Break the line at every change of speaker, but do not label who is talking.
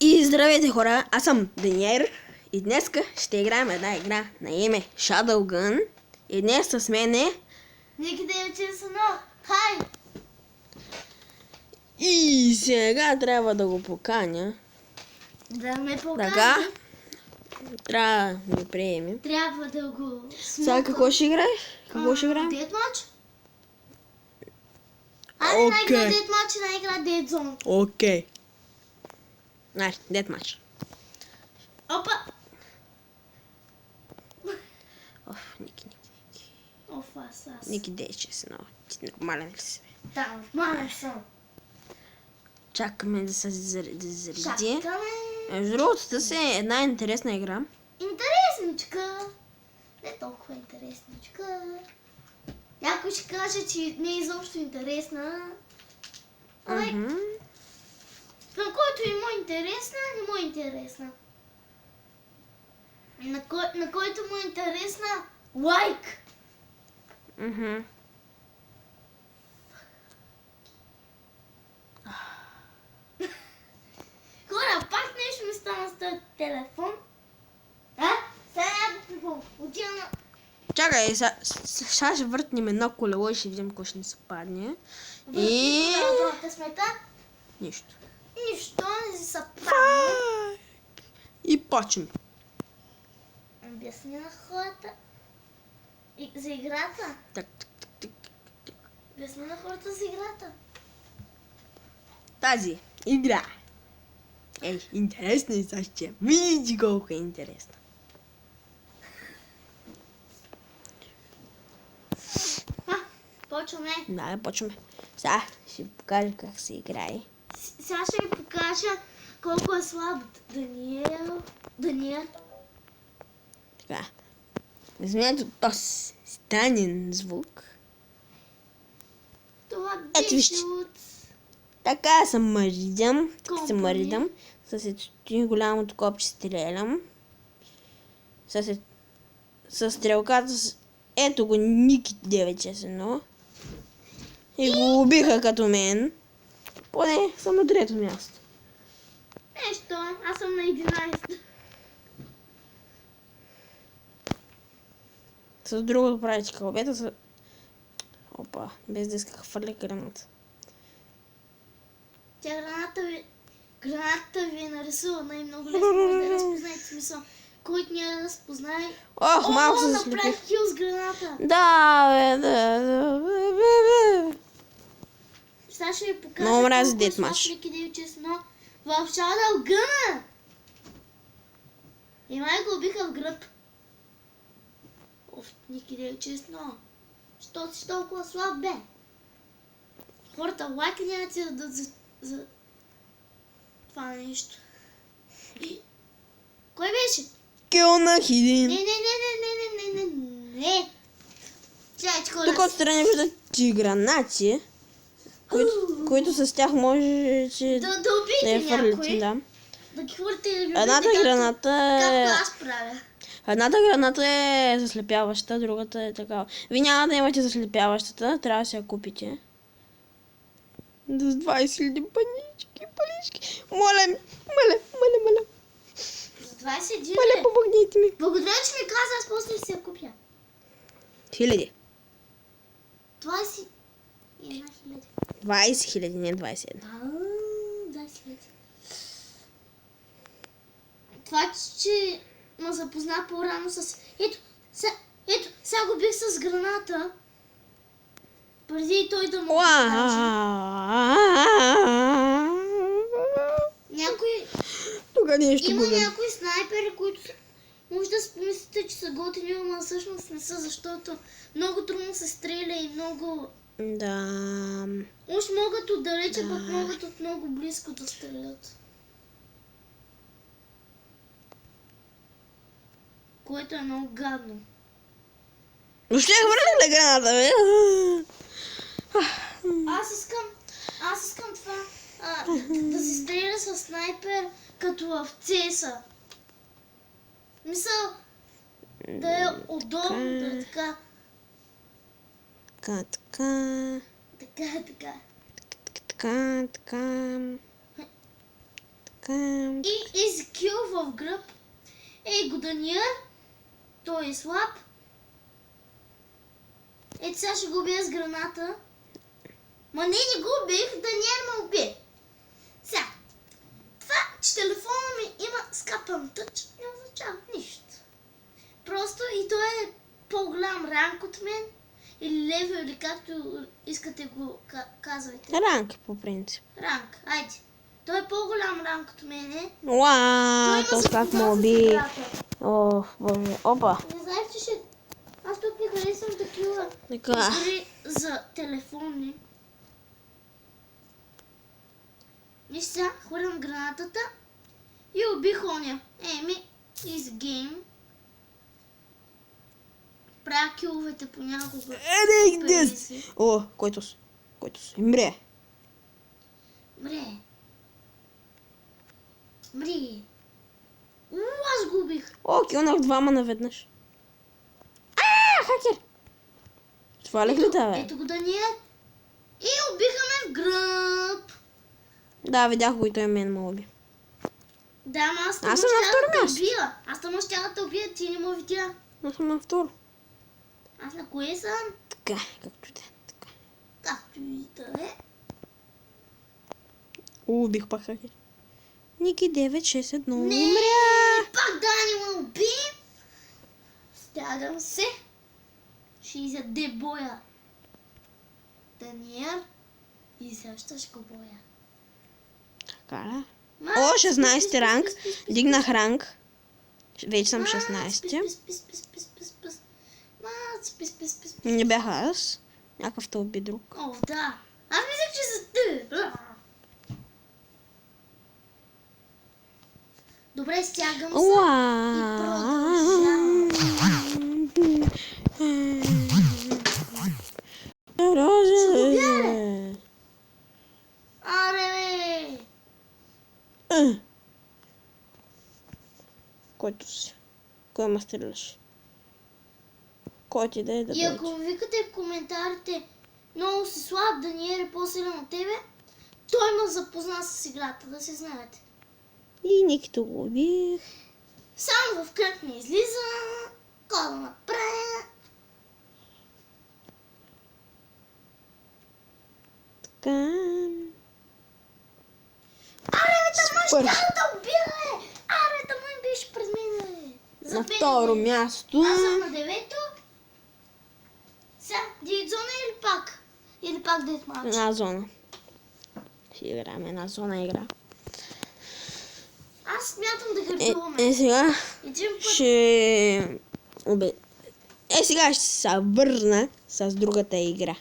И здравейте хора, аз съм Даниер и днеска ще играем една игра на име Shadowgun. И днес с мен е...
Ники Девиче са но. Хай!
И сега трябва да го поканя.
Да ме покани.
Така. Трябва да ми приеме.
Трябва да го
Сега какво ще играеш? Какво ще играем?
Deathmatch? Айде на игра Deathmatch и на игра Dead Zone.
Окей. Значи, Deathmatch.
Опа!
Оф, Ники.
Оф, аз.
Ники Дейче си много. Ти нормален ли си?
Да, нормален съм.
Чакаме да се зареди.
Чакаме.
Между другото, да си е една интересна игра.
Интересничка. Не толкова интересничка. Някой ще каже, че не е изобщо интересна. Ами, на който и му е интересна, не му е интересна. На който му е интересна, лайк! Хора, пак нещо ми стана с този телефон. Сега някакво отивам на...
Чакай, сега ще въртнем едно колело и ще видим какво ще ни се падне. И...
на късмета.
Нищо.
Нищо не си са правили.
И почваме.
Обясни на хората за играта.
Так.
Обясни на хората за играта.
Тази игра. Ей, интересна и сега ще види колко е интересна.
Почваме.
Да, почваме. Сега ще ви покажа как се играе.
Сега ще ви покажа колко е слаб Даниел.
Така. Вземете този странен звук.
Това
Ето
беше
вижте.
от...
Така се мърдам.
Колко
Се
ни?
мърдам. С голямото копче стрелям. С стрелката с... Ето го Ники 961. И го убиха като мен. Поне съм на трето място.
Нещо, аз съм на 11.
С другото правите кълбета с... Опа, без да иска хвърля граната.
Тя граната ви е нарисувана и много лесно може да разпознаете смисъл. Който не разпознае...
Ох, малко се заслепих.
направих хил с граната.
Да, бе.
Сега ще ви покажа
Много мрази
колко е
Deathmatch.
слаб Ники Девиче, но в Shadowgun. И май го убиха в гръб. Оф, Ники Девиче, но... Що си толкова слаб, бе? Хората лайка няма ти да дадат за това нещо. Кой беше?
Кил на хидин.
Не. Чай, хора.
Тук отстрани виждат ти гранати, които с тях може че
Да
да я
убийте
фърлите.
някой.
Да.
Да ги хвърляте и да любите.
Едната граната е...
Както аз правя.
Едната граната е заслепяваща, другата е такава. Вие няма да имате заслепяващата, трябва да си я купите. С 20 000 панички. Моля.
За 21
Моля, помогнете ми.
Благодаря, че ми каза, аз после ще си я купя.
Хиляди.
21 хиляди.
20 000, не 21.
20 хиляди. Това, че ме запозна по-рано с... Ето, сега го бих с граната. Преди той да му покаже. Някой...
Тук нещо
Има
губим.
някои снайпери, които може да си помислите, че са готини, но всъщност не са, защото много трудно се стреля и много...
Да.
Уж могат отдалече, пък могат от много близко да стрелят. Което е много гадно.
Но ще хвърля на граната, бе.
Аз искам това да се стреля с снайпер като в CS-а. Мисъл да е удобно, да е така.
Така. Така.
И Езекил в гръб. Ей го Даниел. Той е слаб. Ето сега ще го убия с граната. Ма не го убих, Даниел ме уби. Сега. Това, че телефона ми има скапан тъч, не означава нищо. Просто и той е по-голям ранг от мен. Или левел, или както искате го казвайте.
Ранг по принцип.
Ранг, айде. Той е по-голям ранг от мене.
Уау, то как ме уби. О, боже. Опа.
Не знаеш, че ще... Аз тук не харесвам такива
Така.
игри за телефони. И сега хвърлям гранатата и убих оня. Еми, is game. Правя киловете понякога.
О, който с. Мре.
Мри. Аз го убих.
О, килнах двама наведнъж. Хакер! Свалих ли да, бе?
Ето го Даниел. И убиха ме в гръб.
Да, видях го и той мен ме уби.
Да, ама аз
Аз съм на
щях
второ
да те
място.
убия. Аз там щях да те убия, ти не му видя.
Аз съм на второ.
Аз на кое съм?
Така, както да. Така.
Както и да е.
Убих пак хакер. Ники 961
Не,
умря.
пак Дани ме уби. Стягам се. Ще изяде боя. Даниел. И също ще го боя.
Така, да. О, 16 ранг. Дигнах ранг. Вече съм 16. Не бях аз. Някакъв те уби друг.
О, да. Аз мислех, че за ти. Добре, стягам се. И продължавам.
Роза.
Аре, бе.
Който си. Кой ме стреляш? Кой ти да е да
И ако викате в коментарите много си слаб, Даниел е по-силен от тебе, той ме запозна с играта, да се знаете.
И Никито го убих.
Само в кръг не излиза. Какво да направя?
Така.
Аре, бе, тъмън
Супер.
щях да убия, бе! Аре, тъмън беше през мен, бе!
На
Забеляй,
второ
бе.
място.
Аз съм на 9-то. Сега, Дидзона или пак Детмач?
Една зона. Ще играем една зона игра.
Аз смятам да гърдуваме.
Сега
Един път.
ще... сега ще се върна с другата игра.